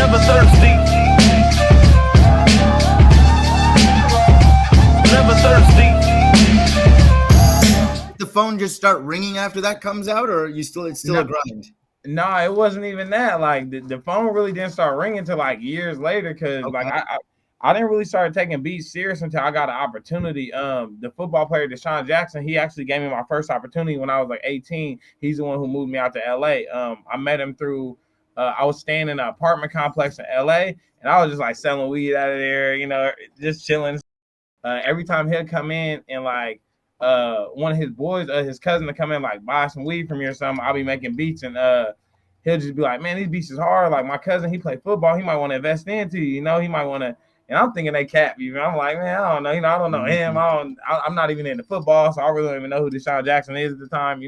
Never thirsty. Never thirsty. The phone just start ringing after that comes out, or it's still a grind? No, it wasn't even that. Like the phone really didn't start ringing until like years later, because like I didn't really start taking beats serious until I got an opportunity. The football player Desean Jackson, he actually gave me my first opportunity when I was like 18. He's the one who moved me out to LA. I met him through I was staying in an apartment complex in LA, and I was just like selling weed out of there, just chilling. Every time he'll come in and like one of his boys, his cousin, to come in like buy some weed from me or something, I'll be making beats, and he'll just be like, man, these beats is hard. Like my cousin, he played football, he might want to invest into you, he might want to. And I'm thinking they cap you. I'm like, man, I don't know. I don't know him. I'm not even into football, so I really don't even know who Desean Jackson is at the time,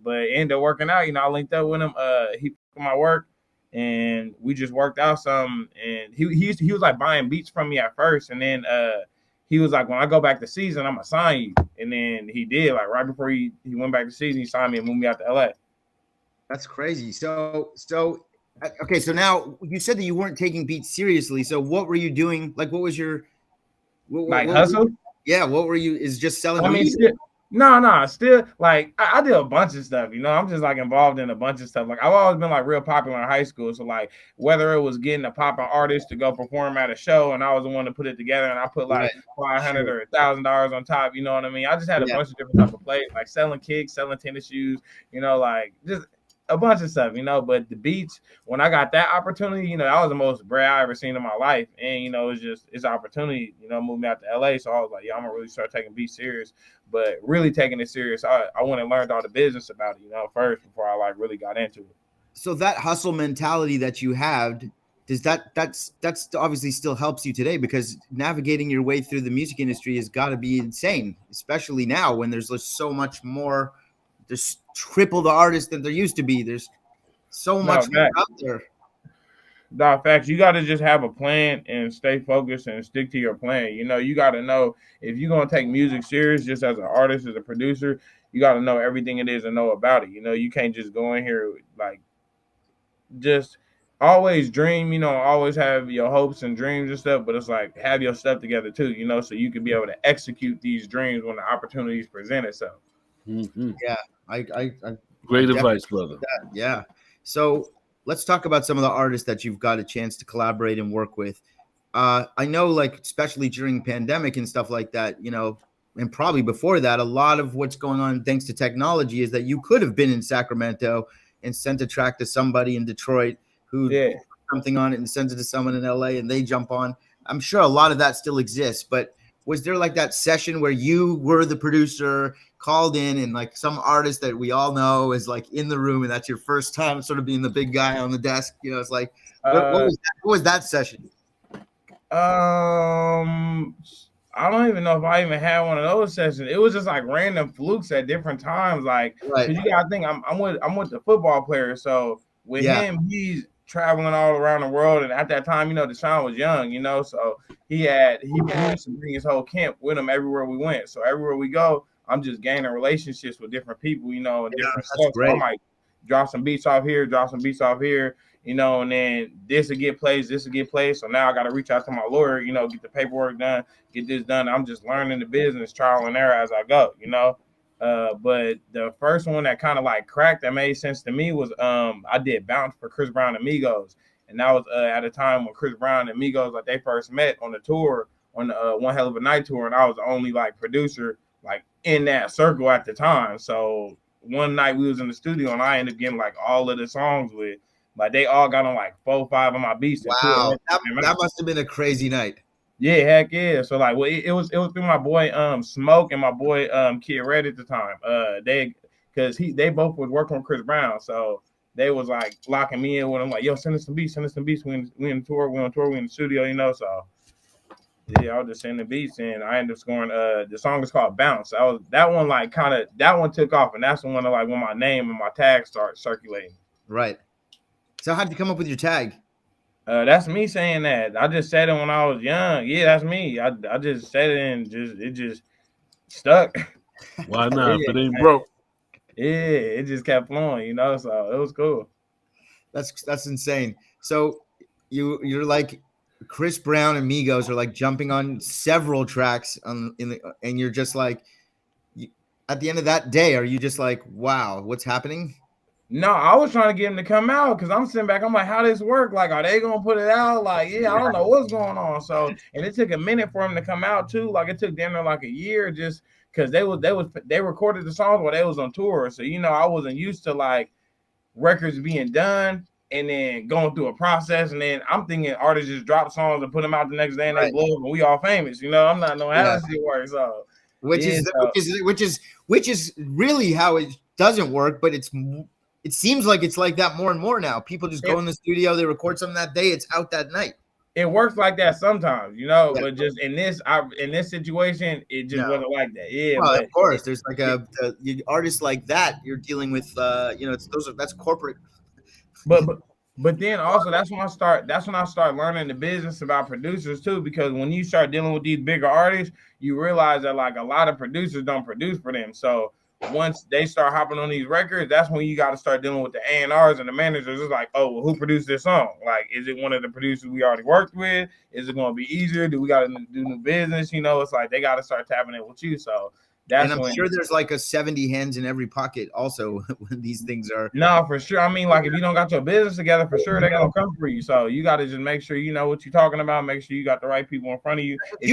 but it ended up working out. I linked up with him. He put my work, and we just worked out some. And he was like buying beats from me at first, and then he was like, when I go back to season, I'm gonna sign you. And then he did. Like right before he went back to season, he signed me and moved me out to LA. That's crazy. So okay, so now you said that you weren't taking beats seriously. So what were you doing? Like, what was your hustle? What were you? Is just selling? Still like I did a bunch of stuff. I'm just like involved in a bunch of stuff. Like I've always been like real popular in high school. So like whether it was getting a popping artist to go perform at a show, and I was the one to put it together, and I put like $500 or $1,000 on top. You know what I mean? I just had a bunch of different type of plays, like selling kicks, selling tennis shoes. Like just a bunch of stuff, but the beats, when I got that opportunity, that was the most bread I ever seen in my life. And, it's opportunity, moved me out to LA. So I was like, I'm gonna really start taking beats serious, but really taking it serious. I went and learned all the business about it, first before I like really got into it. So that hustle mentality that you have, does that's obviously still helps you today, because navigating your way through the music industry has got to be insane, especially now when there's just so much more. There's triple the artists than there used to be. There's so much more out there. No, facts. You got to just have a plan and stay focused and stick to your plan. You got to know if you're going to take music serious, just as an artist, as a producer, you got to know everything it is and know about it. You can't just go in here like just always dream, always have your hopes and dreams and stuff, but it's like have your stuff together too, so you can be able to execute these dreams when the opportunities present itself. Mm-hmm. Yeah. I great advice, brother. Yeah. So let's talk about some of the artists that you've got a chance to collaborate and work with. I know, like, especially during pandemic and stuff like that, and probably before that, a lot of what's going on thanks to technology is that you could have been in Sacramento and sent a track to somebody in Detroit who put something on it and sends it to someone in LA and they jump on. I'm sure a lot of that still exists, but was there like that session where you were the producer, called in, and like some artist that we all know is like in the room, and that's your first time sort of being the big guy on the desk? It's like, what was that session? I don't even know if I even had one of those sessions. It was just like random flukes at different times. Like, cause you gotta think I'm with the football player. So with him, he's traveling all around the world. And at that time, Desean was young, so he used to bring his whole camp with him everywhere we went. So everywhere we go, I'm just gaining relationships with different people, and different stuff. So I might drop some beats off here, and then this will get plays. So now I got to reach out to my lawyer, get the paperwork done, get this done. I'm just learning the business, trial and error as I go, But the first one that kind of like cracked that made sense to me was I did Bounce for Chris Brown and Migos. And that was at a time when Chris Brown and Migos, like they first met on the tour, on the One Hell of a Night tour. And I was the only like producer like in that circle at the time. So one night we was in the studio and I ended up getting like all of the songs with, like they all got on like 4 or 5 of my beats. Wow, that must have been a crazy night. Yeah, heck yeah. So like, it was through my boy Smoke and my boy Kid Red at the time. They both was working with Chris Brown, so they was like locking me in with them. Like, yo, send us some beats. We in the tour. We on tour. We in the studio. So yeah, I was just sending beats, and I ended up scoring. The song is called Bounce. That one took off, and that's the one that like when my name and my tag start circulating. Right. So how'd you come up with your tag? That's me saying that. I just said it when I was young. Yeah, that's me. I just said it and it just stuck. Why not? If it ain't broke. Yeah, it just kept flowing, So it was cool. That's insane. So you're like Chris Brown and Migos are like jumping on several tracks and you're just like, at the end of that day, are you just like, wow, what's happening? No, I was trying to get him to come out because I'm sitting back. I'm like, how this work? Like, are they gonna put it out? Like, yeah, I don't know what's going on. So, and it took a minute for him to come out too. Like, it took them like a year just because they recorded the songs while they was on tour. So, I wasn't used to like records being done and then going through a process. And then I'm thinking artists just drop songs and put them out the next day and they blow up and we all famous. I'm not knowing how this shit works. So, which is really how it doesn't work, but it seems like it's like that more and more now. People just go in the studio, they record something that day, it's out that night. It works like that sometimes, but just in this situation, it just wasn't like that. Yeah, well, of course, there's like artists like that you're dealing with. That's corporate. But then also that's when I start learning the business about producers too, because when you start dealing with these bigger artists, you realize that like a lot of producers don't produce for them. So once they start hopping on these records, that's when you got to start dealing with the A&Rs and the managers. It's like, oh, well, who produced this song? Like, is it one of the producers we already worked with? Is it going to be easier? Do we got to do new business? It's like they got to start tapping it with you. So and I'm sure there's like a 70 hands in every pocket also when these things are. No, for sure. I mean, like if you don't got your business together, for sure they're gonna come for you. So you got to just make sure you know what you're talking about. Make sure you got the right people in front of you. Did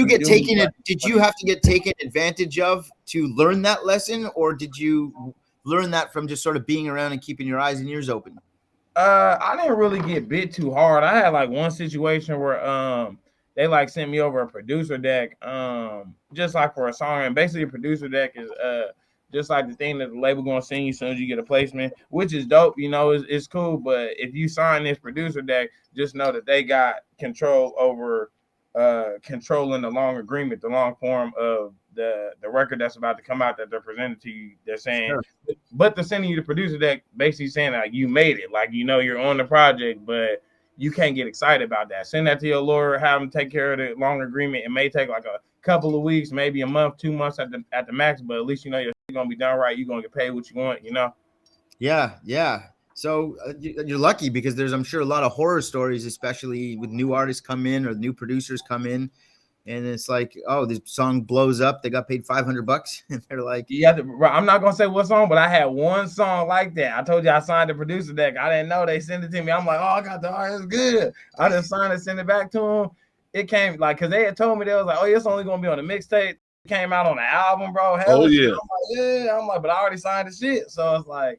you have to get taken advantage of to learn that lesson, or did you learn that from just sort of being around and keeping your eyes and ears open? I didn't really get bit too hard. I had like one situation where they like sent me over a producer deck just like for a song, and basically a producer deck is just like the thing that the label gonna send you as soon as you get a placement, which is dope. It's cool. But if you sign this producer deck, just know that they got control over controlling the long agreement, the long form of the record that's about to come out that they're presenting to you. They're saying, but they're sending you the producer deck, basically saying like you made it, like you're on the project, but you can't get excited about that. Send that to your lawyer, have them take care of the long agreement. It may take like a couple of weeks, maybe a month, 2 months at the max, but at least you're gonna be done right. You're gonna get paid what you want, Yeah. So you're lucky because there's, I'm sure, a lot of horror stories, especially with new artists come in or new producers come in, and it's like, oh, this song blows up. They got paid $500, and they're like, yeah. I'm not gonna say what song, but I had one song like that. I told you I signed the producer deck. I didn't know they sent it to me. I'm like, oh, I got the artist, good. I just signed it, send it back to them. It came like because they had told me they was like, oh, it's only gonna be on the mixtape. It came out on the album, bro. Hell yeah. I'm like, but I already signed the shit, so it's like,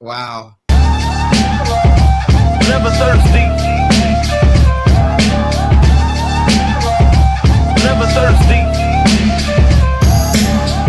wow. Never thirsty.